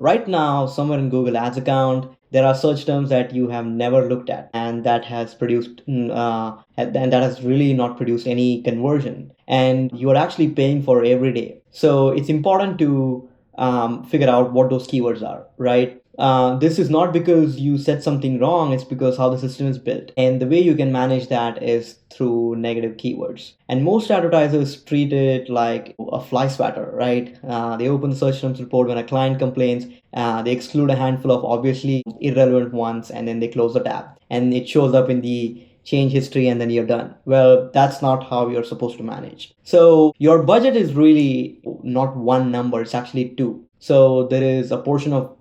right now, somewhere in Google Ads account, there are search terms that you have never looked at, and that has produced, and that has really not produced any conversion, and you are actually paying for every day. So it's important to figure out what those keywords are, right? This is not because you said something wrong, it's because how the system is built. And the way you can manage that is through negative keywords. And most advertisers treat it like a fly swatter, right? They open the search terms report when a client complains, they exclude a handful of obviously irrelevant ones, and then they close the tab. And it shows up in the change history, and then you're done. Well, that's not how you're supposed to manage. So your budget is really not one number, it's actually two. So there is a portion of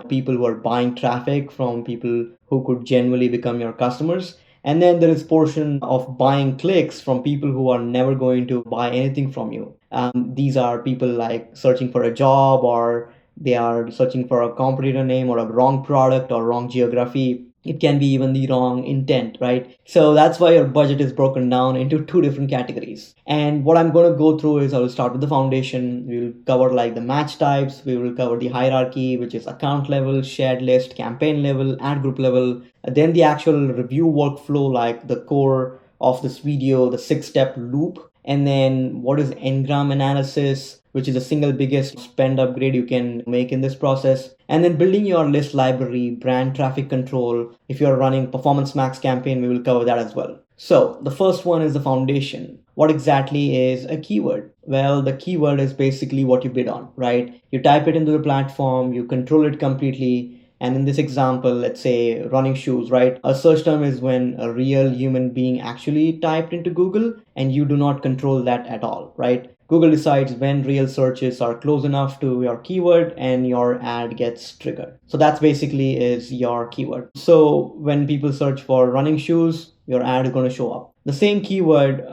people who are buying traffic from people who could genuinely become your customers, and then there is portion of buying clicks from people who are never going to buy anything from you. These are people like searching for a job, or they are searching for a competitor name, or a wrong product, or wrong geography. It can be even the wrong intent, right? So that's why your budget is broken down into two different categories. And what I'm going to go through is I will start with the foundation. We will cover like the match types. We will cover the hierarchy, which is account level, shared list, campaign level, ad group level. Then the actual review workflow, like the core of this video, the 6-step loop. And then what is Ngram analysis, which is the single biggest spend upgrade you can make in this process. And then building your list library, brand traffic control. If you're running Performance Max campaign, we will cover that as well. So the first one is the foundation. What exactly is a keyword? Well, the keyword is basically what you bid on, right? You type it into the platform, you control it completely. And in this example, let's say running shoes, right? A search term is when a real human being actually typed into Google, and you do not control that at all, right? Google decides when real searches are close enough to your keyword and your ad gets triggered. So that's basically is your keyword. So when people search for running shoes, your ad is going to show up. The same keyword,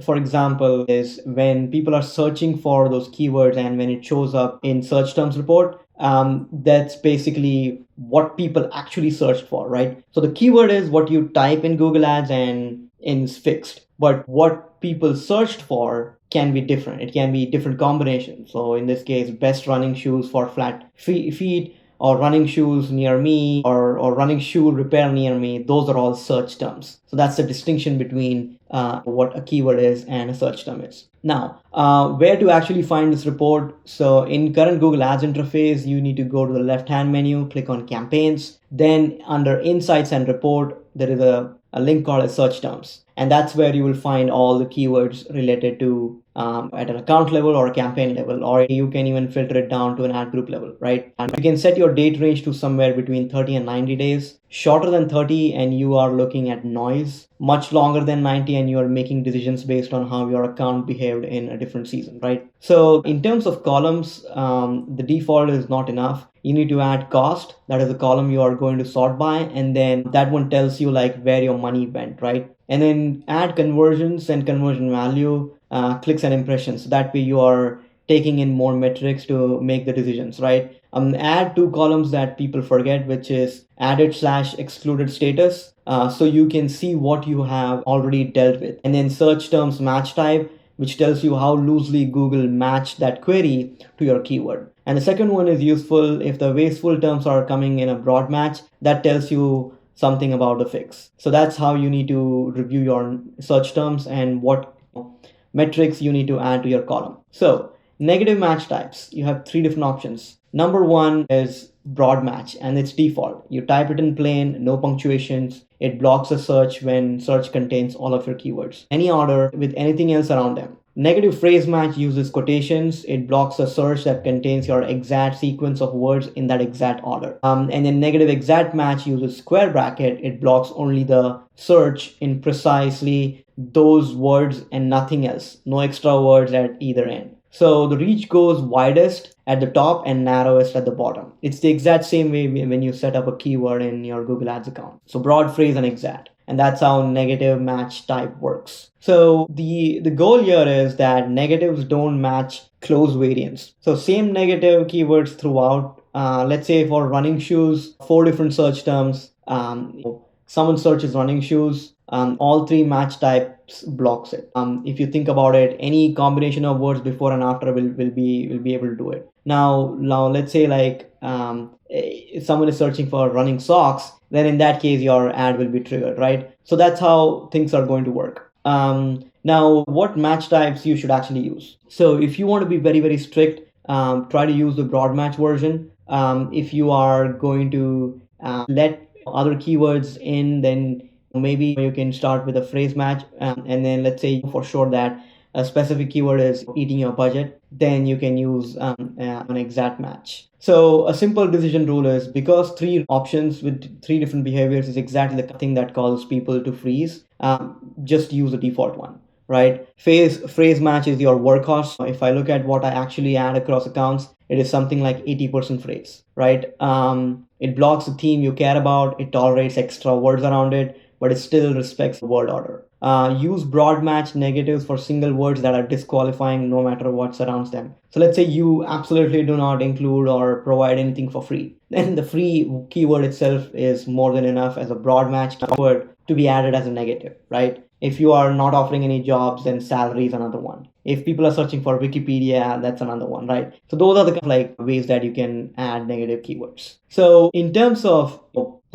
for example, is when people are searching for those keywords and when it shows up in search terms report, that's basically what people actually searched for, right? So the keyword is what you type in Google Ads and it's fixed. But what people searched for can be different. It can be different combinations. So in this case, best running shoes for flat feet, or running shoes near me, or running shoe repair near me. Those are all search terms. So that's the distinction between what a keyword is and a search term is. Now, where to actually find this report? So in current Google Ads interface, you need to go to the left-hand menu, click on campaigns. Then under insights and report, there is a link called as search terms. And that's where you will find all the keywords related to at an account level or a campaign level, or you can even filter it down to an ad group level, right? And you can set your date range to somewhere between 30 and 90 days. Shorter than 30 and you are looking at noise. Much longer than 90 and you are making decisions based on how your account behaved in a different season, right? So in terms of columns, the default is not enough. You need to add cost. That is the column you are going to sort by, and then that one tells you like where your money went, right? And then add conversions and conversion value, clicks and impressions. That way you are taking in more metrics to make the decisions, right? Add two columns that people forget, which is added/excluded status. So you can see what you have already dealt with. And then search terms match type, which tells you how loosely Google matched that query to your keyword. And the second one is useful if the wasteful terms are coming in a broad match. That tells you something about the fix. So that's how you need to review your search terms and what metrics you need to add to your column. So negative match types, you have three different options. Number one is broad match, and it's default. You type it in plain, no punctuations. It blocks a search when search contains all of your keywords, any order with anything else around them. Negative phrase match uses quotations. It blocks a search that contains your exact sequence of words in that exact order. And then negative exact match uses square bracket. It blocks only the search in precisely those words and nothing else. No extra words at either end. So the reach goes widest at the top and narrowest at the bottom. It's the exact same way when you set up a keyword in your Google Ads account. So broad, phrase, and exact. And that's how negative match type works. So the goal here is that negatives don't match close variants. So same negative keywords throughout. Let's say for running shoes, 4 different search terms. Someone searches running shoes. All 3 match types blocks it. If you think about it, any combination of words before and after will be able to do it. Now let's say like if someone is searching for running socks, then in that case your ad will be triggered, right? So that's how things are going to work. Now, what match types you should actually use? So if you want to be very, very strict, try to use the broad match version. If you are going to let other keywords in, then maybe you can start with a phrase match. And then let's say for sure that a specific keyword is eating your budget, then you can use an exact match. So a simple decision rule is, because three options with three different behaviors is exactly the thing that causes people to freeze, just use the default one, right? Phrase match is your workhorse. If I look at what I actually add across accounts, it is something like 80% phrase, right? It blocks the theme you care about, it tolerates extra words around it, but it still respects the word order. Use broad match negatives for single words that are disqualifying no matter what surrounds them. So let's say you absolutely do not include or provide anything for free. Then the free keyword itself is more than enough as a broad match keyword to be added as a negative, right? If you are not offering any jobs, then salary is another one. If people are searching for Wikipedia, that's another one, right? So those are the kind of like ways that you can add negative keywords. So in terms of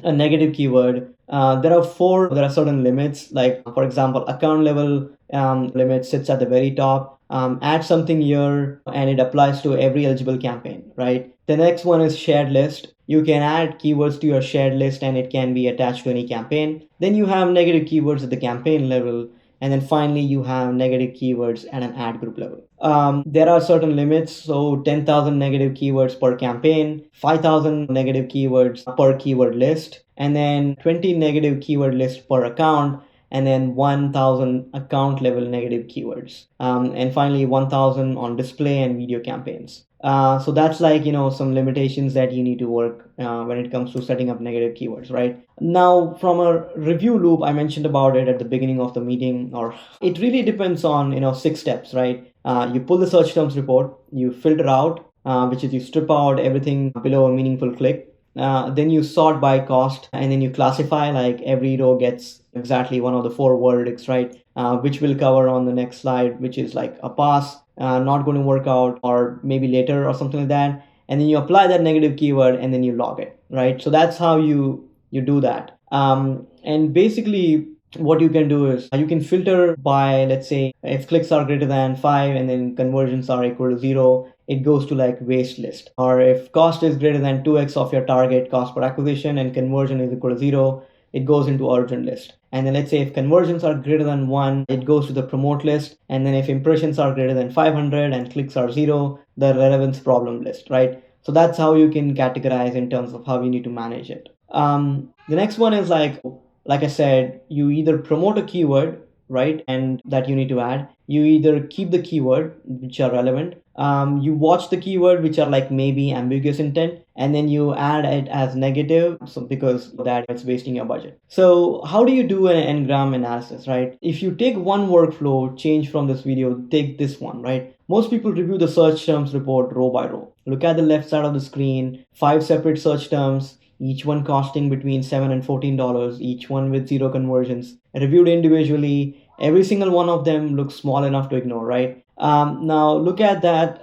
a negative keyword, there are certain limits. Like for example, account level limit sits at the very top. Add something here and it applies to every eligible campaign, right? The next one is shared list. You can add keywords to your shared list and it can be attached to any campaign. Then you have negative keywords at the campaign level. And then finally, you have negative keywords at an ad group level. There are certain limits. So 10,000 negative keywords per campaign, 5,000 negative keywords per keyword list, and then 20 negative keyword lists per account, and then 1,000 account level negative keywords. And finally, 1,000 on display and video campaigns. So that's like, some limitations that you need to work when it comes to setting up negative keywords, right? Now, from a review loop, I mentioned about it at the beginning of the meeting, or it really depends on, 6 steps, right? You pull the search terms report, you filter out, which is you strip out everything below a meaningful click. Then you sort by cost, and then you classify, like every row gets exactly one of the 4 verdicts, right? Which we'll cover on the next slide, which is like a pass, not going to work out, or maybe later or something like that. And then you apply that negative keyword and then you log it, right? So that's how you do that. And basically what you can do is you can filter by, let's say, if clicks are greater than 5 and then conversions are equal to 0, it goes to like waste list. Or if cost is greater than 2x of your target cost per acquisition and conversion is equal to 0, it goes into urgent list. And then let's say if conversions are greater than 1, it goes to the promote list. And then if impressions are greater than 500 and clicks are 0, the relevance problem list, right? So that's how you can categorize in terms of how you need to manage it. The next one is like I said, you either promote a keyword, right, and that you need to add. You either keep the keyword, which are relevant. You watch the keyword, which are like maybe ambiguous intent, and then you add it as negative, so because that it's wasting your budget. So how do you do an n-gram analysis, right? If you take one workflow change from this video, take this one, right? Most people review the search terms report row by row. Look at the left side of the screen, 5 separate search terms, each one costing between $7 and $14, each one with 0 conversions, reviewed individually. Every single one of them looks small enough to ignore, right? Now look at that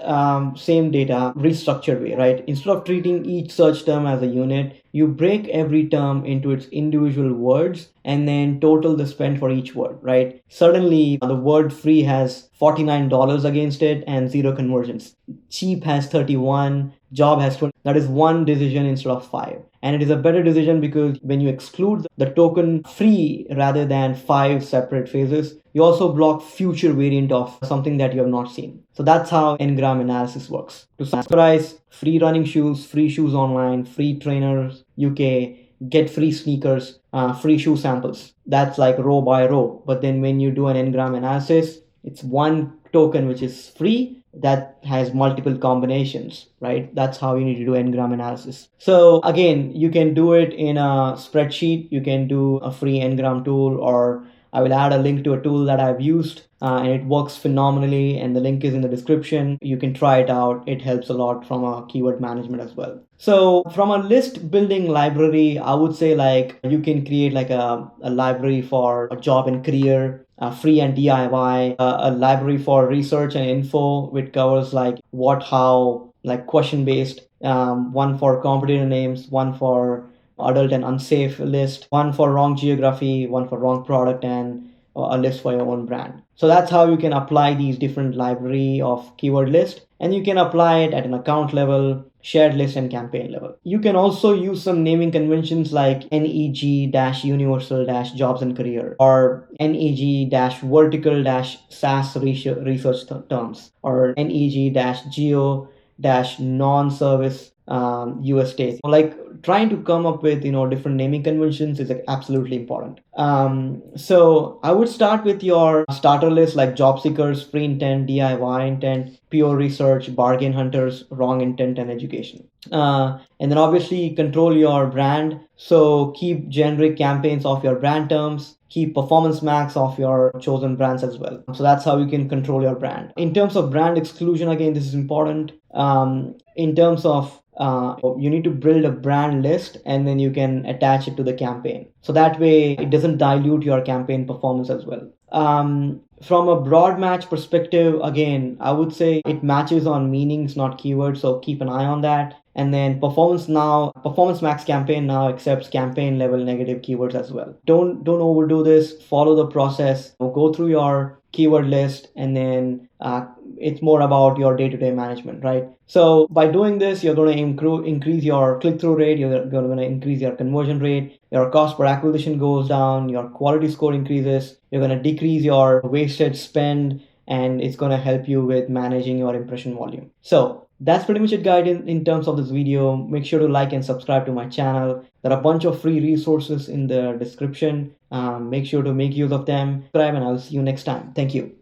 same data restructured way, right? Instead of treating each search term as a unit, you break every term into its individual words and then total the spend for each word, right? Suddenly the word free has $49 against it and 0 conversions. Cheap has 31, job has 20. That is one decision instead of 5. And it is a better decision because when you exclude the token free rather than 5 separate phases, you also block future variant of something that you have not seen. So that's how n-gram analysis works. To summarize, free running shoes, free shoes online, free trainers, UK, get free sneakers, free shoe samples. That's like row by row. But then when you do an n-gram analysis, it's one token which is free that has multiple combinations, right? That's how you need to do n-gram analysis. So again, you can do it in a spreadsheet. You can do a free n-gram tool, or I will add a link to a tool that I've used and it works phenomenally, and the link is in the description. You can try it out. It helps a lot from a keyword management as well. So from a list building library, I would say like you can create like a library for a job and career, free and DIY, a library for research and info, which covers like what, how, like question based, one for competitor names, one for adult and unsafe list, one for wrong geography, one for wrong product, and a list for your own brand. So that's how you can apply these different library of keyword list, and you can apply it at an account level, shared list, and campaign level. You can also use some naming conventions like neg-universal-jobs and career, or neg-vertical-SaaS research terms, or neg-geo non-service US states. Like trying to come up with different naming conventions is absolutely important. So I would start with your starter list like job seekers, free intent, DIY intent, pure research, bargain hunters, wrong intent, and education. And then obviously control your brand. So keep generic campaigns of your brand terms, keep performance max of your chosen brands as well. So that's how you can control your brand. In terms of brand exclusion, again, this is important. In terms of you need to build a brand list and then you can attach it to the campaign. So that way it doesn't dilute your campaign performance as well. From a broad match perspective, again, I would say it matches on meanings, not keywords. So keep an eye on that. And then performance max campaign now accepts campaign level negative keywords as well. Don't overdo this. Follow the process. Go through your keyword list, and then it's more about your day-to-day management, right? So by doing this, you're going to increase your click-through rate, you're going to increase your conversion rate, your cost per acquisition goes down, your quality score increases, you're going to decrease your wasted spend, and it's going to help you with managing your impression volume. So that's pretty much it, guys, in terms of this video. Make sure to like and subscribe to my channel. There are a bunch of free resources in the description. Make sure to make use of them. Subscribe, and I'll see you next time. Thank you.